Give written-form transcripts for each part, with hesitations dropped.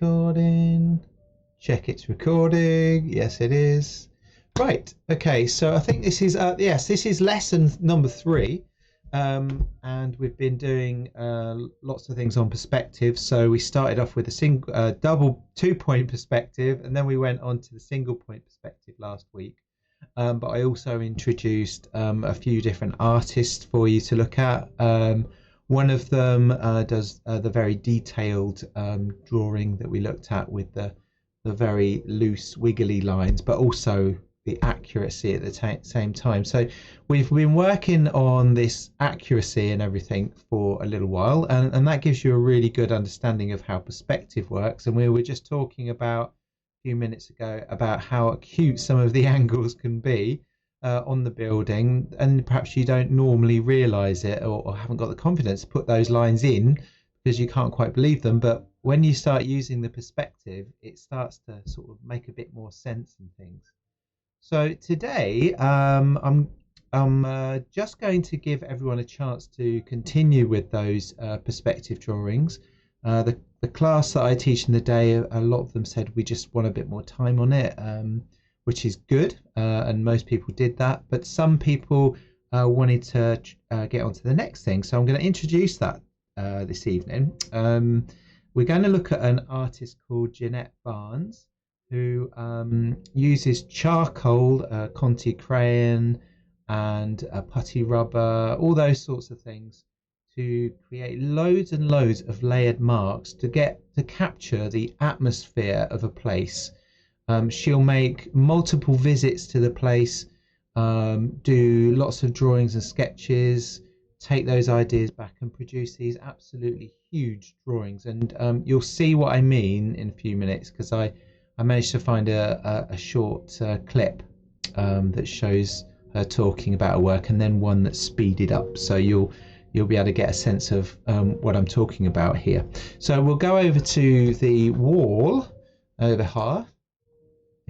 recording? Check it's recording. Yes, it is. Right. Okay. So I think this is yes, this is lesson number 3, and we've been doing lots of things on perspective. So we started off with a single, double 2-point perspective, and then we went on to the single point perspective last week. But I also introduced a few different artists for you to look at. One of them does the very detailed drawing that we looked at with the very loose wiggly lines, but also the accuracy at the same time. So we've been working on this accuracy and everything for a little while, and that gives you a really good understanding of how perspective works. And we were just talking about a few minutes ago about how acute some of the angles can be on the building, and perhaps you don't normally realize it or haven't got the confidence to put those lines in because you can't quite believe them. But when you start using the perspective, it starts to sort of make a bit more sense and things. So today I'm just going to give everyone a chance to continue with those perspective drawings. The class that I teach in the day, a lot of them said we just want a bit more time on it, which is good, and most people did that, but some people wanted to get on to the next thing. So I'm going to introduce that this evening. We're going to look at an artist called Jeanette Barnes, who uses charcoal, Conti crayon, and putty rubber, all those sorts of things, to create loads and loads of layered marks to capture the atmosphere of a place. She'll make multiple visits to the place, do lots of drawings and sketches, take those ideas back and produce these absolutely huge drawings. And you'll see what I mean in a few minutes, because I managed to find a short clip that shows her talking about her work, and then one that's speeded up, so you'll be able to get a sense of what I'm talking about here. So we'll go over to the wall over here.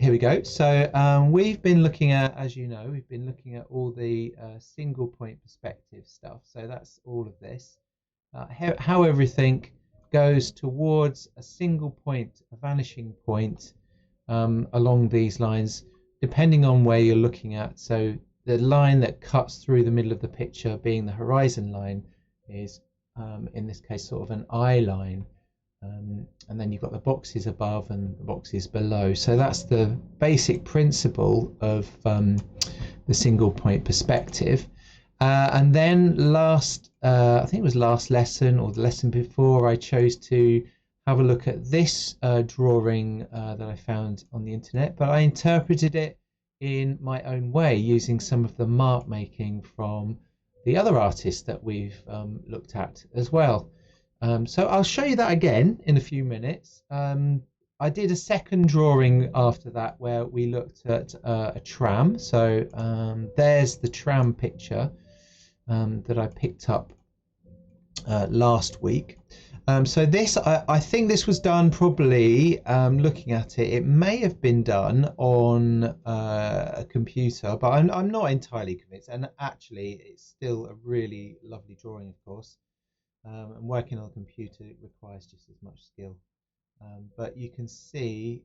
Here we go. So we've been looking at, as you know, we've been looking at all the single point perspective stuff. So that's all of this, how everything goes towards a single point, a vanishing point along these lines, depending on where you're looking at. So the line that cuts through the middle of the picture, being the horizon line, is in this case sort of an eye line. And then you've got the boxes above and the boxes below. So that's the basic principle of the single point perspective. And then I think it was last lesson or the lesson before, I chose to have a look at this drawing that I found on the internet, but I interpreted it in my own way using some of the mark making from the other artists that we've looked at as well. So I'll show you that again in a few minutes. I did a second drawing after that where we looked at a tram. So there's the tram picture that I picked up last week. So this, I think this was done probably, looking at it, it may have been done on a computer, but I'm not entirely convinced. And actually, it's still a really lovely drawing, of course. And working on a computer requires just as much skill, but you can see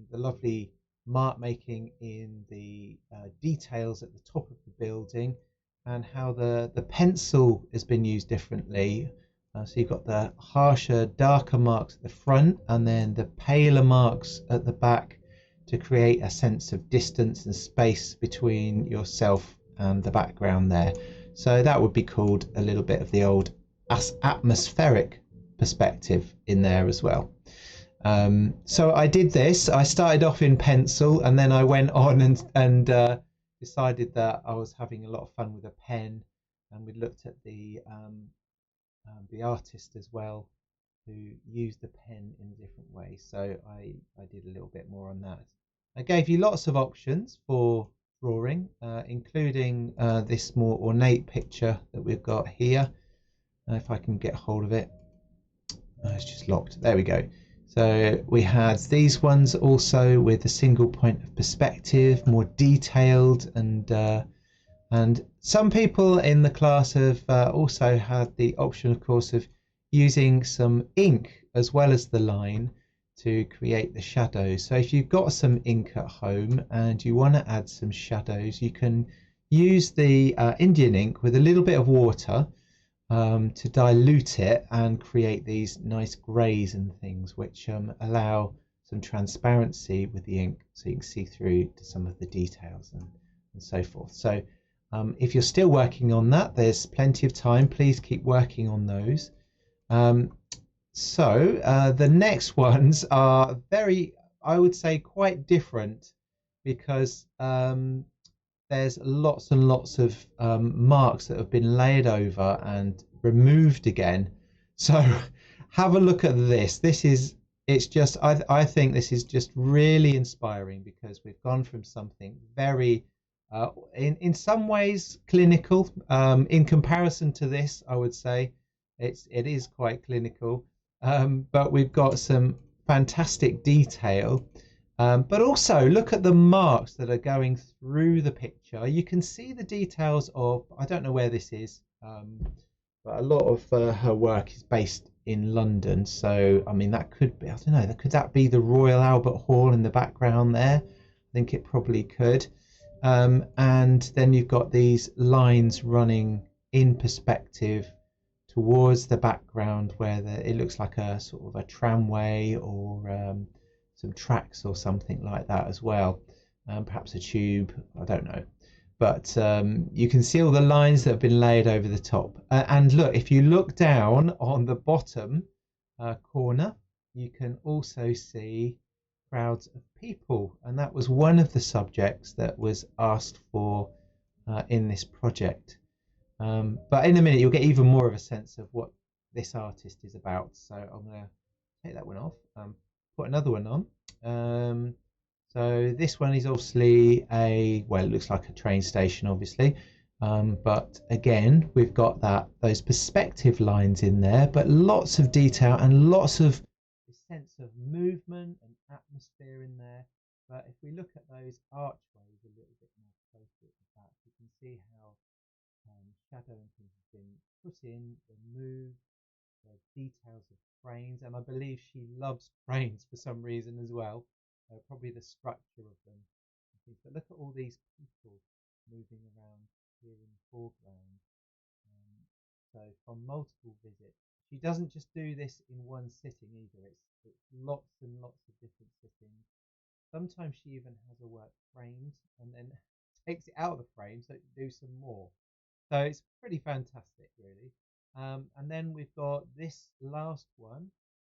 the lovely mark making in the details at the top of the building, and how the pencil has been used differently. So you've got the harsher, darker marks at the front, and then the paler marks at the back to create a sense of distance and space between yourself and the background there. So that would be called a little bit of the old atmospheric perspective in there as well. So I did this. I started off in pencil, and then I went on and decided that I was having a lot of fun with a pen, and we looked at the artist as well, who used the pen in a different way. So I did a little bit more on that. I gave you lots of options for drawing, including this more ornate picture that we've got here. If I can get hold of it, it's just locked. There we go. So we had these ones also with a single point of perspective, more detailed, and some people in the class have also had the option, of course, of using some ink as well as the line to create the shadows. So if you've got some ink at home and you want to add some shadows, you can use the Indian ink with a little bit of water to dilute it and create these nice greys and things, which allow some transparency with the ink, so you can see through to some of the details and so forth. So if you're still working on that, there's plenty of time. Please keep working on those. So the next ones are very, I would say, quite different, because there's lots and lots of marks that have been layered over and removed again. So have a look at this. It's just, I think this is just really inspiring, because we've gone from something very in some ways clinical, in comparison to this. I would say it is quite clinical, but we've got some fantastic detail. But also look at the marks that are going through the picture. You can see the details of, I don't know where this is, but a lot of her work is based in London. So, I mean, that could be, I don't know, could that be the Royal Albert Hall in the background there? I think it probably could. And then you've got these lines running in perspective towards the background, where it looks like a sort of a tramway or some tracks or something like that as well, perhaps a tube, I don't know, but you can see all the lines that have been layered over the top. And look, if you look down on the bottom corner, you can also see crowds of people, and that was one of the subjects that was asked for in this project. But in a minute you'll get even more of a sense of what this artist is about. So I'm going to take that one off, put another one on. So this one is obviously well, it looks like a train station, obviously, but again we've got those perspective lines in there, but lots of detail and lots of sense of movement and atmosphere in there. But if we look at those archways a little bit more closely at the back, you can see how shadow and things have been put in, removed, the details of cranes, and I believe she loves cranes for some reason as well, probably the structure of them, I think. But look at all these people moving around here in the foreground. So from multiple visits. She doesn't just do this in one sitting either. It's lots and lots of different sittings. Sometimes she even has her work framed and then takes it out of the frame so to do some more. So it's pretty fantastic, really. And then we've got this last one,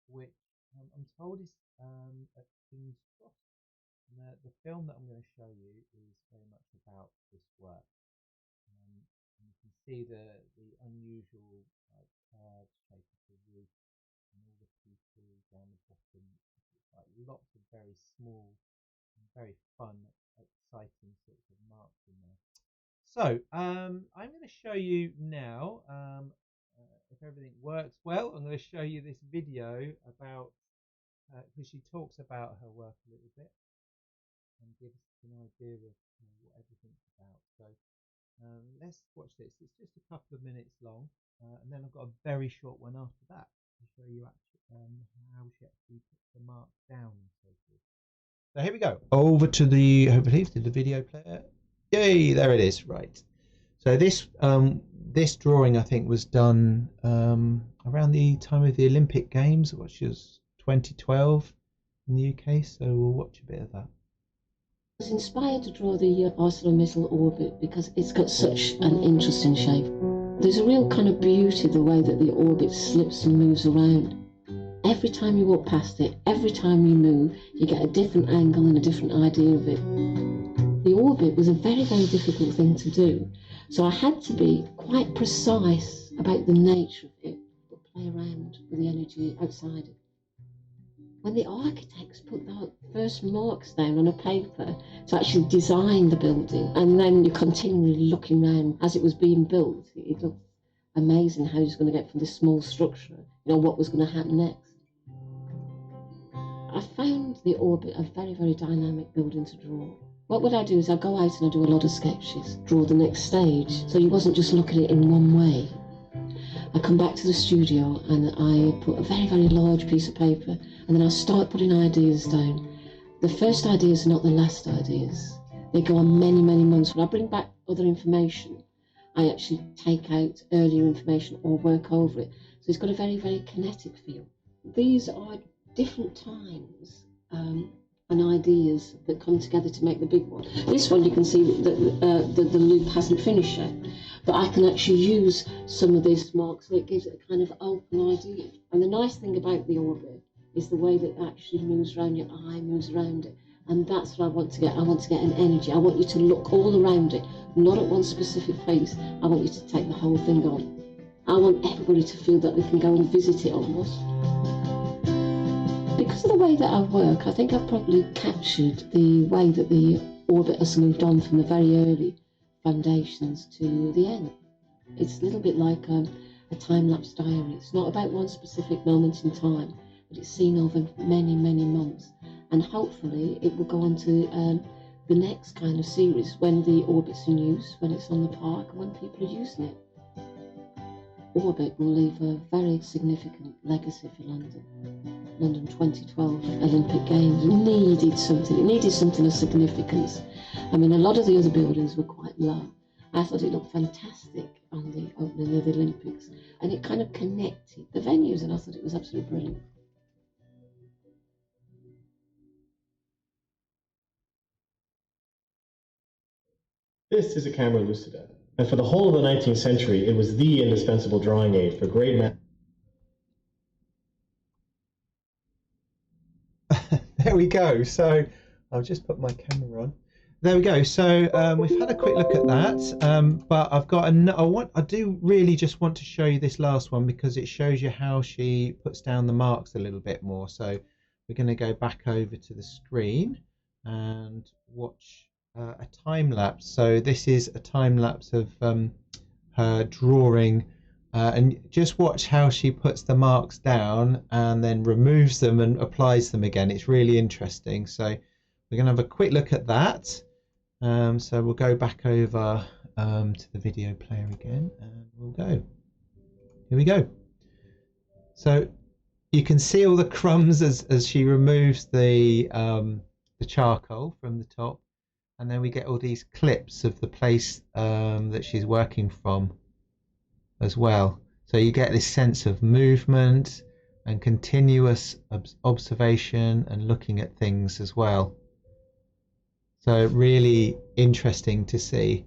which I'm told is at King's Cross. And the film that I'm going to show you is very much about this work. And you can see the unusual curved shape of the roof and all the people down the bottom. It's like lots of very small and very fun, exciting sorts of marks in there. So I'm going to show you now, if everything works well, I'm going to show you this video about, because she talks about her work a little bit and gives an idea of what everything's about. So let's watch this. It's just a couple of minutes long, and then I've got a very short one after that to show you how she actually puts the marks down and so forth. So here we go. Over to hopefully to the video player. Yay, there it is. Right. So this drawing, I think, was done around the time of the Olympic Games, which was 2012 in the UK. So we'll watch a bit of that. I was inspired to draw the ArcelorMittal orbit because it's got such an interesting shape. There's a real kind of beauty the way that the orbit slips and moves around. Every time you walk past it, every time you move, you get a different angle and a different idea of it. The orbit was a very, very difficult thing to do, so I had to be quite precise about the nature of it, but play around with the energy outside it. When the architects put the first marks down on a paper to actually design the building, and then you're continually looking around as it was being built, it looked amazing how it was going to get from this small structure, what was going to happen next. I found the orbit a very, very dynamic building to draw. What would I do is I'd go out and I'd do a lot of sketches, draw the next stage, so you wasn't just looking at it in one way. I come back to the studio and I put a very, very large piece of paper, and then I start putting ideas down. The first ideas are not the last ideas. They go on many, many months. When I bring back other information, I actually take out earlier information or work over it. So it's got a very, very kinetic feel. These are different times and ideas that come together to make the big one. This one you can see that the loop hasn't finished yet, but I can actually use some of this mark, so it gives it a kind of open idea. And the nice thing about the orbit is the way that it actually moves around your eye, moves around it. And that's what I want to get. I want to get an energy. I want you to look all around it, not at one specific place. I want you to take the whole thing on. I want everybody to feel that they can go and visit it almost. Because of the way that I work, I think I've probably captured the way that the orbit has moved on from the very early foundations to the end. It's a little bit like a time-lapse diary. It's not about one specific moment in time, but it's seen over many, many months. And hopefully it will go on to the next kind of series when the orbit's in use, when it's on the park, and when people are using it. Orbit will leave a very significant legacy for London. London 2012 Olympic Games needed something. It needed something of significance. I mean, a lot of the other buildings were quite low. I thought it looked fantastic on the opening of the Olympics, and it kind of connected the venues, and I thought it was absolutely brilliant. This is a camera lucida, and for the whole of the 19th century, it was the indispensable drawing aid for great men. There we go. So I'll just put my camera on. There we go. So we've had a quick look at that, but I've got I do really just want to show you this last one because it shows you how she puts down the marks a little bit more. So we're going to go back over to the screen and watch a time lapse. So this is a time lapse of her drawing, and just watch how she puts the marks down and then removes them and applies them again. It's really interesting. So we're going to have a quick look at that. So we'll go back over to the video player again, and we'll go. Here we go. So you can see all the crumbs as she removes the charcoal from the top, and then we get all these clips of the place that she's working from as well. So you get this sense of movement and continuous observation and looking at things as well. So really interesting to see.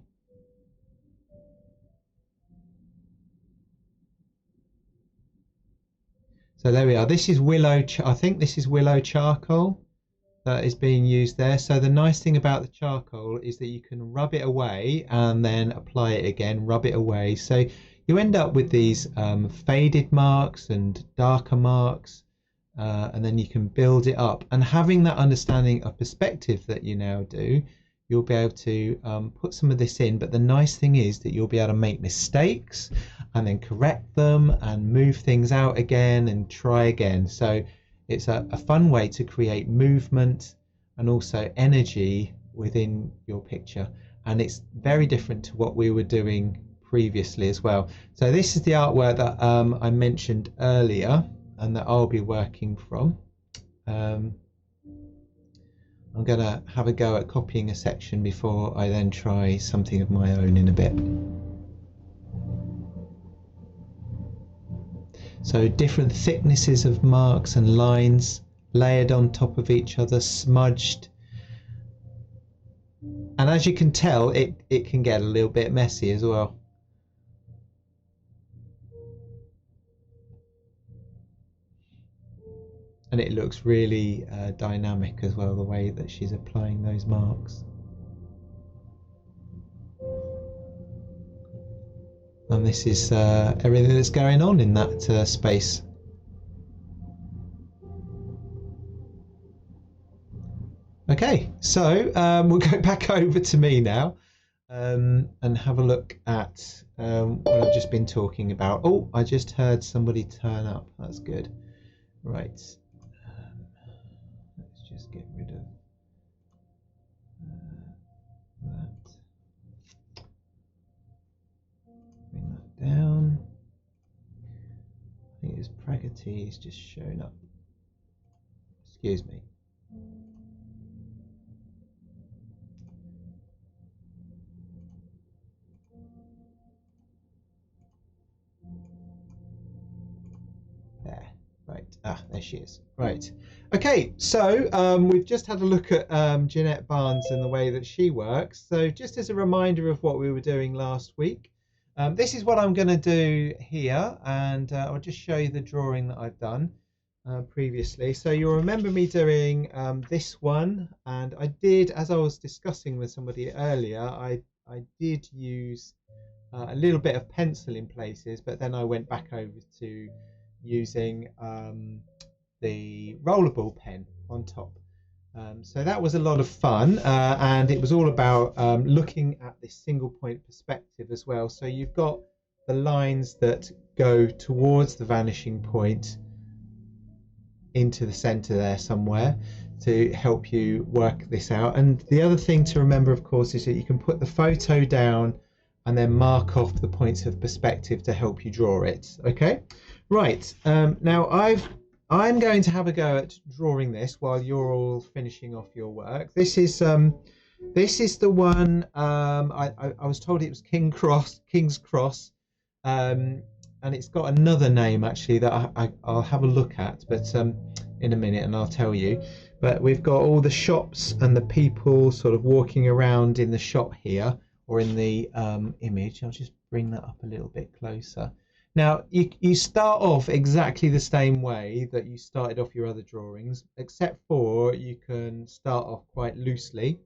So there we are. This is willow. I think this is willow charcoal that is being used there. So the nice thing about the charcoal is that you can rub it away and then apply it again, rub it away. So you end up with these faded marks and darker marks, and then you can build it up. And having that understanding of perspective that you now do, you'll be able to put some of this in. But the nice thing is that you'll be able to make mistakes and then correct them and move things out again and try again. So it's a fun way to create movement and also energy within your picture. And it's very different to what we were doing previously as well. So this is the artwork that I mentioned earlier and that I'll be working from. I'm going to have a go at copying a section before I then try something of my own in a bit. So different thicknesses of marks and lines layered on top of each other, smudged. And as you can tell, it can get a little bit messy as well. And it looks really dynamic as well, the way that she's applying those marks. And this is everything that's going on in that space. Okay, so we'll go back over to me now and have a look at what I've just been talking about. Oh, I just heard somebody turn up. That's good. Right. Let's just get rid of that. Bring that down. activity is just showing up. Excuse me. There. Right. There she is. Right. Okay, so we've just had a look at Jeanette Barnes and the way that she works. So just as a reminder of what we were doing last week, this is what I'm going to do here, and I'll just show you the drawing that I've done previously. So you'll remember me doing this one, and I did, as I was discussing with somebody earlier, I did use a little bit of pencil in places, but then I went back over to using the rollerball pen on top. So that was a lot of fun, and it was all about looking at this single point perspective as well. So you've got the lines that go towards the vanishing point into the center there somewhere to help you work this out. And the other thing to remember, of course, is that you can put the photo down and then mark off the points of perspective to help you draw it. Okay, right. Now I'm going to have a go at drawing this while you're all finishing off your work. This is the one I was told it was King's Cross, and it's got another name actually that I'll have a look at, but in a minute, and I'll tell you. But we've got all the shops and the people sort of walking around in the shop here, or in the image. I'll just bring that up a little bit closer. Now you start off exactly the same way that you started off your other drawings, except for you can start off quite loosely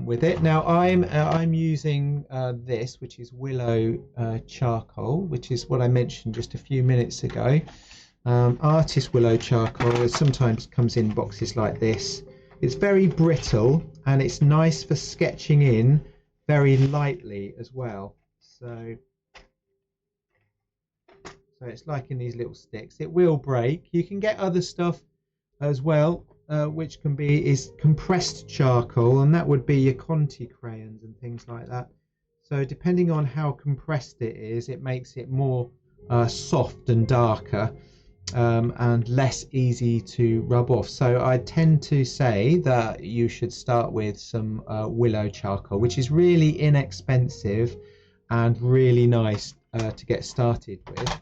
with it. Now I'm using this, which is willow charcoal, which is what I mentioned just a few minutes ago. Artist willow charcoal. It sometimes comes in boxes like this. It's very brittle and it's nice for sketching in very lightly as well. So it's like in these little sticks. It will break. You can get other stuff as well, which is compressed charcoal, and that would be your Conti crayons and things like that. So depending on how compressed it is, it makes it more soft and darker, and less easy to rub off. So I tend to say that you should start with some willow charcoal, which is really inexpensive and really nice to get started with.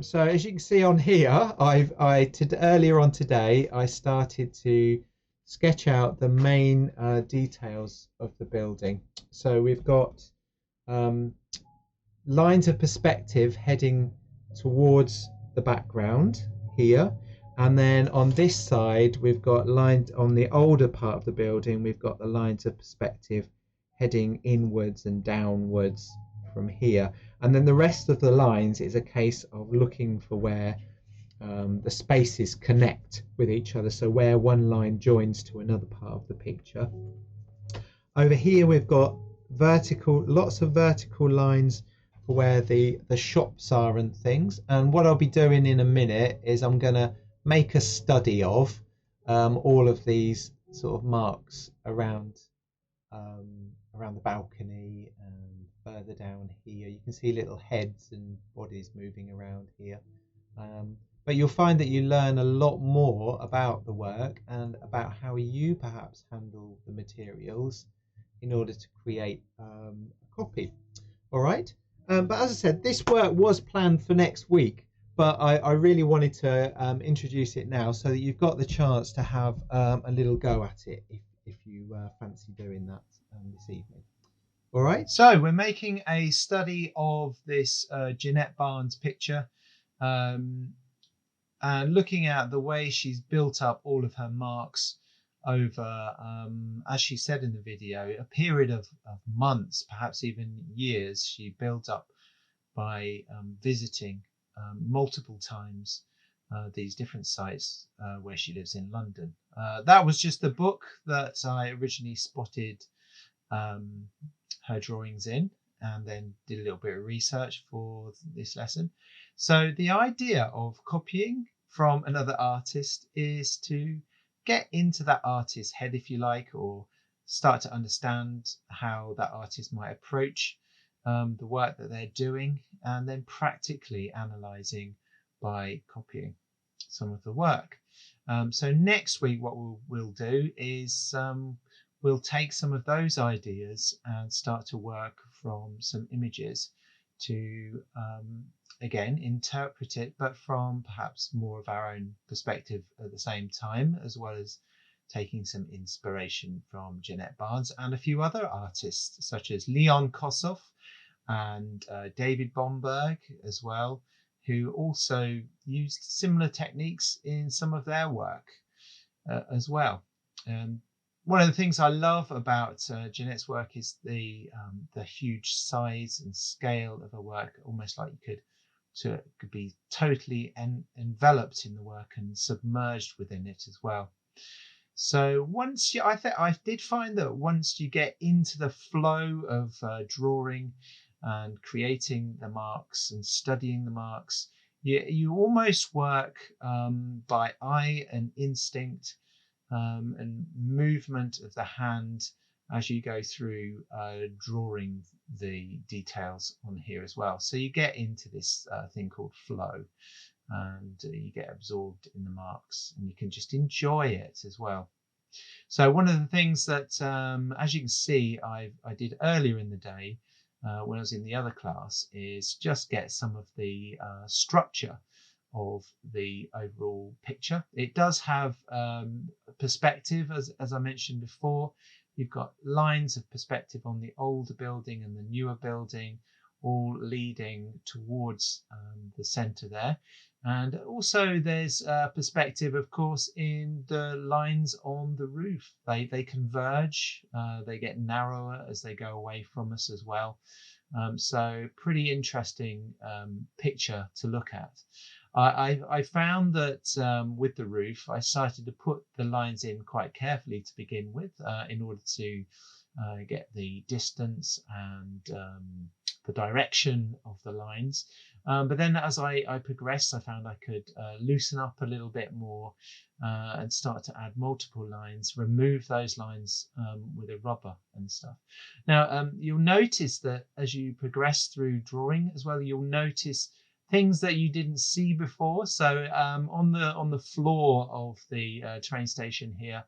So as you can see on here, earlier on today I started to sketch out the main details of the building. So we've got lines of perspective heading towards the background here, and then on this side we've got lines on the older part of the building. We've got the lines of perspective heading inwards and downwards from here, and then the rest of the lines is a case of looking for where the spaces connect with each other, so where one line joins to another part of the picture. Over here we've got lots of vertical lines for where the shops are and things. And what I'll be doing in a minute is I'm going to make a study of all of these sort of marks around the balcony, and further down here you can see little heads and bodies moving around here. But you'll find that you learn a lot more about the work and about how you perhaps handle the materials in order to create a copy. All right. But as I said, this work was planned for next week, but I really wanted to introduce it now so that you've got the chance to have a little go at it if you fancy doing that this evening. All right, so we're making a study of this Jeanette Barnes picture, and looking at the way she's built up all of her marks over, as she said in the video, a period of months, perhaps even years. She built up by visiting multiple times these different sites where she lives in London. That was just the book that I originally spotted her drawings in, and then did a little bit of research for this lesson. So the idea of copying from another artist is to get into that artist's head, if you like, or start to understand how that artist might approach the work that they're doing, and then practically analysing by copying. some of the work. So next week what we'll do is we'll take some of those ideas and start to work from some images to again interpret it, but from perhaps more of our own perspective at the same time, as well as taking some inspiration from Jeanette Barnes and a few other artists such as Leon Kossoff and David Bomberg as well, who also used similar techniques in some of their work as well. One of the things I love about Jeanette's work is the huge size and scale of her work, almost like you could be totally enveloped in the work and submerged within it as well. So I did find that once you get into the flow of drawing and creating the marks and studying the marks, you almost work by eye and instinct and movement of the hand as you go through drawing the details on here as well. So you get into this thing called flow, and you get absorbed in the marks, and you can just enjoy it as well. So one of the things that, as you can see, I did earlier in the day when I was in the other class, is just get some of the structure of the overall picture. It does have perspective, as I mentioned before. You've got lines of perspective on the older building and the newer building, all leading towards the center there. And also there's perspective, of course, in the lines on the roof. They converge, they get narrower as they go away from us as well. So pretty interesting picture to look at. I found that with the roof, I started to put the lines in quite carefully to begin with in order to get the distance and the direction of the lines. But then as I progressed, I found I could loosen up a little bit more and start to add multiple lines, remove those lines with a rubber and stuff. Now, you'll notice that as you progress through drawing as well, you'll notice things that you didn't see before. So on the floor of the train station here,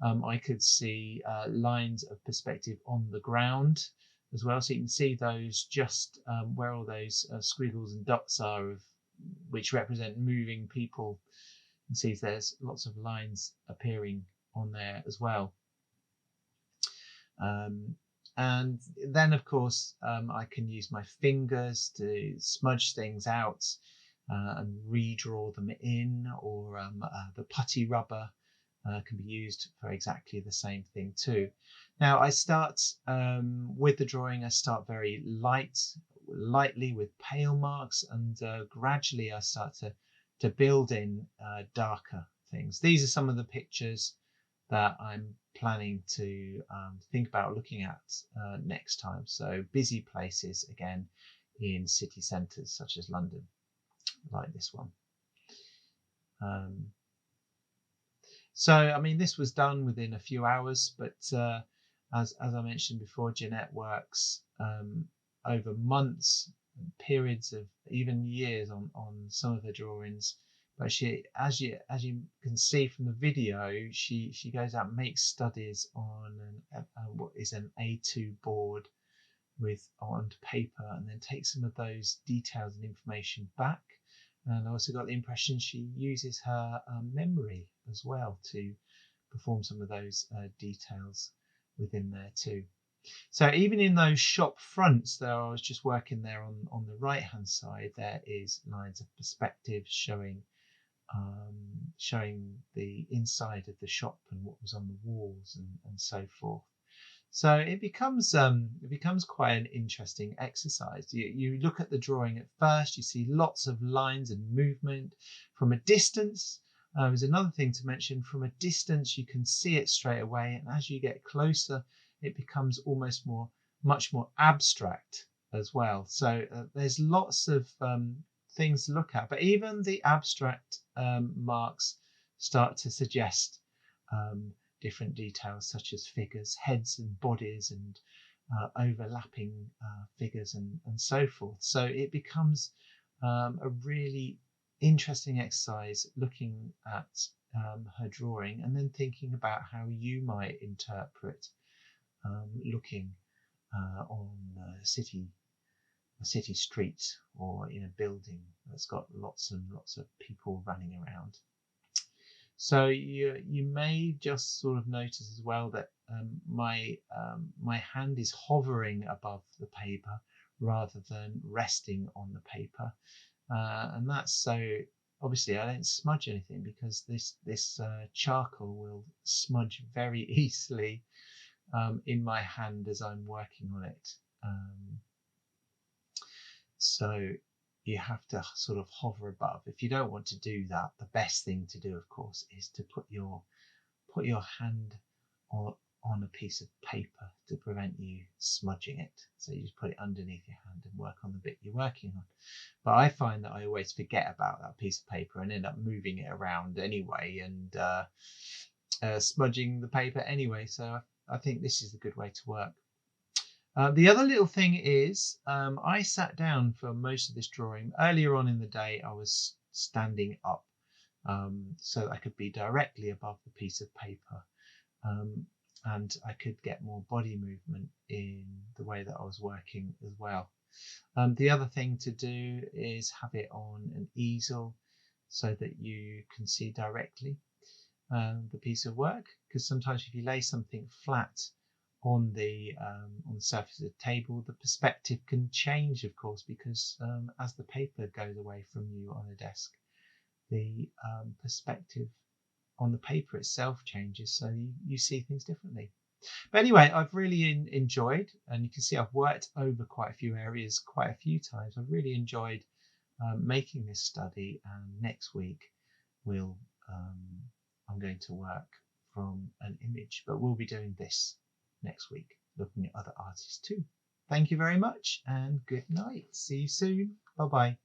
I could see lines of perspective on the ground as well. So you can see those just where all those squiggles and dots are, which represent moving people. You can see there's lots of lines appearing on there as well. And then, of course, I can use my fingers to smudge things out and redraw them in, or the putty rubber can be used for exactly the same thing too. Now, I start with the drawing, I start very lightly with pale marks, and gradually I start to build in darker things. These are some of the pictures that I'm planning to think about looking at next time. So busy places, again, in city centres such as London, like this one. So, I mean, this was done within a few hours, but as I mentioned before, Jeanette works over months, periods of even years on some of her drawings. But she, as you can see from the video, she goes out and makes studies on what is an A2 board on paper, and then takes some of those details and information back. And I also got the impression she uses her memory as well to perform some of those details within there too. So even in those shop fronts there, I was just working there on the right hand side, there is lines of perspective showing the inside of the shop and what was on the walls and so forth. So it becomes quite an interesting exercise. You look at the drawing at first, you see lots of lines and movement from a distance. There's another thing to mention: from a distance you can see it straight away, and as you get closer it becomes much more abstract as well. So there's lots of things to look at, but even the abstract marks start to suggest different details such as figures, heads and bodies, and overlapping figures and so forth. So it becomes a really interesting exercise looking at her drawing and then thinking about how you might interpret looking on a city street or in a building that's got lots and lots of people running around. So you may just sort of notice as well that my hand is hovering above the paper rather than resting on the paper, and that's so obviously I don't smudge anything because this charcoal will smudge very easily in my hand as I'm working on it. So you have to sort of hover above. If you don't want to do that, the best thing to do, of course, is to put your hand on a piece of paper to prevent you smudging it. So you just put it underneath your hand and work on the bit you're working on. But I find that I always forget about that piece of paper and end up moving it around anyway and smudging the paper anyway. So I think this is a good way to work. The other little thing is I sat down for most of this drawing. Earlier on in the day, I was standing up so that I could be directly above the piece of paper and I could get more body movement in the way that I was working as well. The other thing to do is have it on an easel so that you can see directly the piece of work, because sometimes if you lay something flat on the surface of the table, the perspective can change, of course, because as the paper goes away from you on a desk, the perspective on the paper itself changes, so you see things differently. But anyway, I've really enjoyed, and you can see I've worked over quite a few areas quite a few times. I've really enjoyed making this study, and next week I'm going to work from an image, but we'll be doing this next week, looking at other artists too. Thank you very much and good night. See you soon. Bye bye.